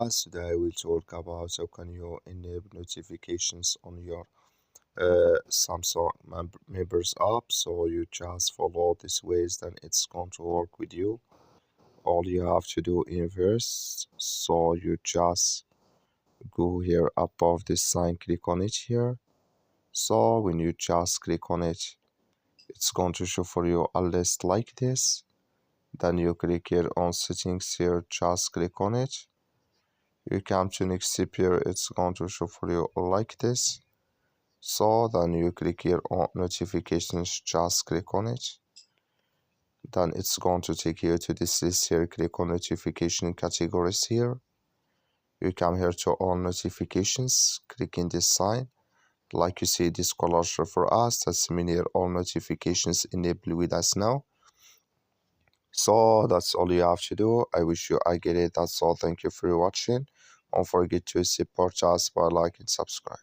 Today I will talk about how can you enable notifications on your Samsung members app. So you just follow these ways, then it's going to work with you. All you have to do in first, so you just go here above this sign, click on it here. So when you just click on it, it's going to show for you a list like this. Then you click here on settings here, just click on it. You come to next step here, it's going to show for you like this. So then you click here on notifications, just click on it. Then it's going to take you to this list here, click on notification categories here. You come here to all notifications, click in this sign. Like you see this color show for us, that's mean here all notifications enabled with us now. So that's all you have to do. I wish you I get it. That's all. Thank you for watching. Don't forget to support us by like and subscribe.